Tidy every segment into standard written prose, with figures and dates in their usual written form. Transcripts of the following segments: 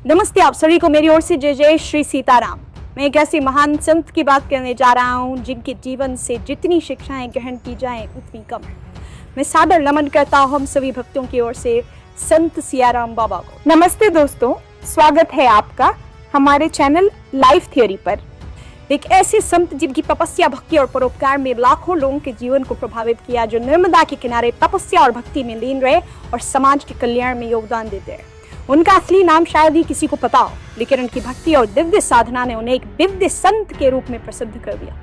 नमस्ते आप सभी को मेरी ओर से जय जय श्री सीताराम। मैं एक ऐसे महान संत की बात करने जा रहा हूँ जिनके जीवन से जितनी शिक्षाएं ग्रहण की जाएं उतनी कम है। मैं सादर नमन करता हूँ हम सभी भक्तों की ओर से संत सियाराम बाबा को। नमस्ते दोस्तों, स्वागत है आपका हमारे चैनल लाइफ थ्योरी पर। एक ऐसे संत जिनकी तपस्या, भक्ति और परोपकार में लाखों लोगों के जीवन को प्रभावित किया, जो नर्मदा के किनारे तपस्या और भक्ति में लीन रहे और समाज के कल्याण में योगदान देते रहे। उनका असली नाम शायद ही किसी को पता हो, लेकिन उनकी भक्ति और दिव्य साधना ने उन्हें एक दिव्य संत के रूप में प्रसिद्ध कर दिया।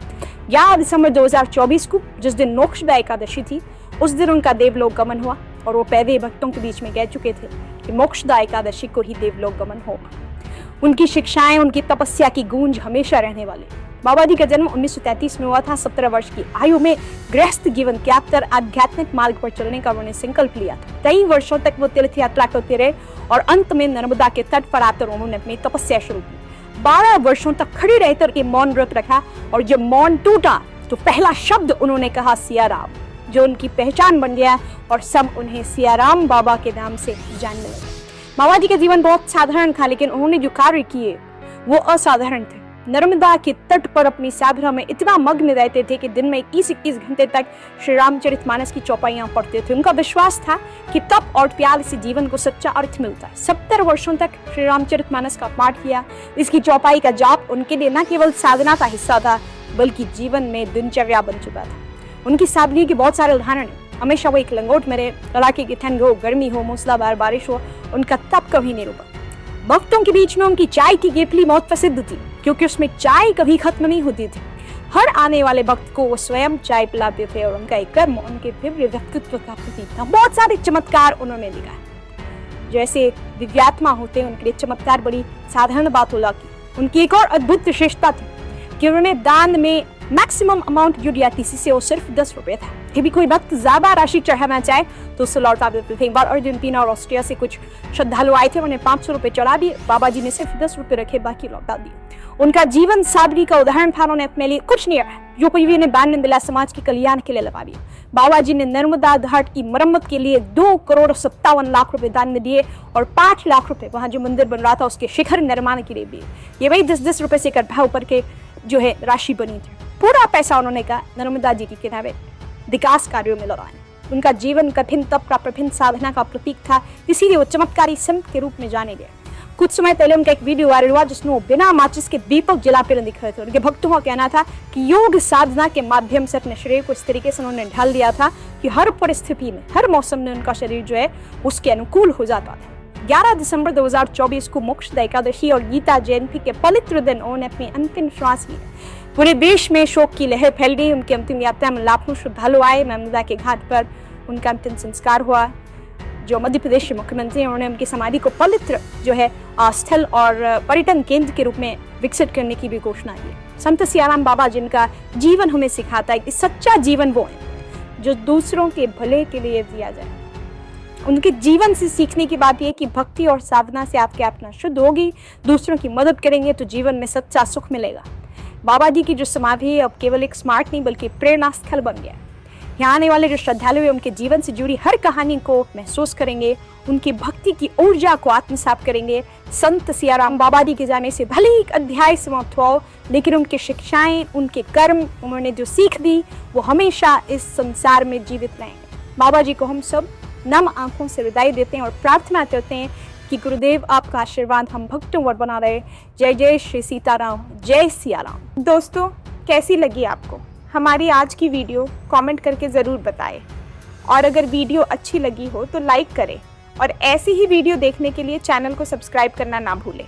11 दिसंबर 2024 को, जिस दिन मोक्षदा एकादशी थी, उस दिन उनका देवलोक गमन हुआ और वो पहले भक्तों के बीच में कह चुके थे कि मोक्षदा एकादशी को ही देवलोक गमन होगा। उनकी शिक्षाएं, उनकी तपस्या की गूंज हमेशा रहने वाली। बाबा जी का जन्म 1933 में हुआ था। 17 वर्ष की आयु में गृहस्थ जीवन त्याग कर आध्यात्मिक मार्ग पर चलने का उन्होंने संकल्प लिया था। कई वर्षों तक वो तीर्थ यात्रा करते रहे और अंत में नर्मदा के तट पर आकर उन्होंने अपनी तपस्या शुरू की। 12 वर्षों तक खड़े रहकर ये मौन व्रत रखा और जब मौन टूटा तो पहला शब्द उन्होंने कहा सियाराम, जो उनकी पहचान बन गया और सब उन्हें सियाराम बाबा के नाम से जानने लगे। बाबा जी का जीवन बहुत साधारण था, लेकिन उन्होंने जो कार्य किए वो असाधारण थे। नर्मदा के तट पर अपनी साधना में इतना मग्न रहते थे कि दिन में 21-21 घंटे तक श्री रामचरितमानस की चौपाइयां पढ़ते थे। उनका विश्वास था कि तप और प्यार से जीवन को सच्चा अर्थ मिलता है। 70 वर्षों तक श्री रामचरितमानस का पाठ किया। इसकी चौपाई का जाप उनके लिए न केवल साधना का हिस्सा था, बल्कि जीवन में दिनचर्या बन चुका था। उनकी सादगी के बहुत सारे उदाहरण हैं। हमेशा वो एक लंगोट में रहे, कड़ाके की ठंड हो, गर्मी हो, मूसलाधार बारिश हो, उनका तप कभी नहीं रुका। भक्तों के बीच में उनकी चाय की केतली बहुत प्रसिद्ध थी, क्योंकि उसमें चाय कभी खत्म नहीं होती थी। हर आने वाले भक्त को वो स्वयं चाय पिलाते थे और उनका एक कर्म उनके दिव्य व्यक्तित्व का प्रतीक था। बहुत सारे चमत्कार उन्होंने दिखाए। जैसे दिव्यात्मा होते हैं, उनके लिए चमत्कार बड़ी साधारण बात हो लगी। उनकी एक और अद्भुत विशेषता थी कि उन्होंने दान में मैक्सिमम अमाउंट जो दिया थी, से वो सिर्फ 10 रुपए था। कभी कोई भक्त ज्यादा राशि चढ़ाना चाहे तो उसे लौटा देते थे। एक बार अर्जेंटीना और ऑस्ट्रिया से कुछ श्रद्धालु आए थे, उन्हें 500 रुपए चढ़ा दिए। बाबा जी ने सिर्फ 10 रुपए रखे, बाकी लौटा दिए। उनका जीवन सादगी का उदाहरण था। उन्होंने अपने लिए कुछ नहीं रखा, जो कोई भी दान ने दिला, समाज के कल्याण के लिए लगा दिया। बाबा जी ने नर्मदा घाट की मरम्मत के लिए 2,57,00,000 रुपए दान में दिए और 5 लाख रुपए वहां जो मंदिर बन रहा था उसके शिखर निर्माण के लिए दिए। ये वही 10-10 रुपए से इकट्ठा ऊपर के जो है राशि बनी थी। पूरा पैसा उन्होंने कहा नर्मदा जी के किनारे विकास कार्यों में लगाने। उनका जीवन कठिन तप का, प्रभिन्न साधना का प्रतीक था, इसीलिए वो चमत्कारी संत के रूप में जाने गए। कुछ समय पहले उनका एक वीडियो वायरल हुआ जिसमें वो बिना माचिस के दीपक जलाते दिख रहे थे। उनके भक्तों का कहना था कि योग साधना के माध्यम से अपने शरीर को इस तरीके से उन्होंने ढाल दिया था कि हर परिस्थिति में, हर मौसम में उनका शरीर जो है उसके अनुकूल हो जाता था। 11 दिसंबर 2024 को मोक्षदा एकादशी और गीता जयंती के पवित्र दिन उन्होंने अपनी अंतिम श्वास ली। पूरे देश में शोक की लहर फैल गई। उनकी अंतिम यात्रा में लाखों श्रद्धालु आए। नर्मदा के घाट पर उनका अंतिम संस्कार हुआ। जो मध्य प्रदेश के मुख्यमंत्री हैं, उन्होंने उनकी समाधि को पवित्र जो है स्थल और पर्यटन केंद्र के रूप में विकसित करने की भी घोषणा की। संत सियाराम बाबा जिनका जीवन हमें सिखाता है कि सच्चा जीवन वो है जो दूसरों के भले के लिए दिया जाए। उनके जीवन से सीखने की बात यह कि भक्ति और साधना से आपके आत्मा शुद्ध होगी, दूसरों की मदद करेंगे तो जीवन में सच्चा सुख मिलेगा। बाबा जी की जो समाधि है अब केवल एक स्मारक नहीं बल्कि प्रेरणा स्थल बन गया। यहाँ आने वाले जो श्रद्धालु हैं उनके जीवन से जुड़ी हर कहानी को महसूस करेंगे, उनकी भक्ति की ऊर्जा को आत्मसात करेंगे। संत सियाराम बाबा जी के जाने से भले एक अध्याय समाप्त हुआ, लेकिन उनकी शिक्षाएं, उनके कर्म, उन्होंने जो सीख दी वो हमेशा इस संसार में जीवित रहेंगे। बाबा जी को हम सब नम आंखों से विदाई देते हैं और प्रार्थना करते हैं कि गुरुदेव आपका आशीर्वाद हम भक्तों पर बना रहे। जय जय श्री सीताराम, जय सियाराम। दोस्तों, कैसी लगी आपको हमारी आज की वीडियो? कमेंट करके ज़रूर बताएं और अगर वीडियो अच्छी लगी हो तो लाइक करें और ऐसी ही वीडियो देखने के लिए चैनल को सब्सक्राइब करना ना भूलें।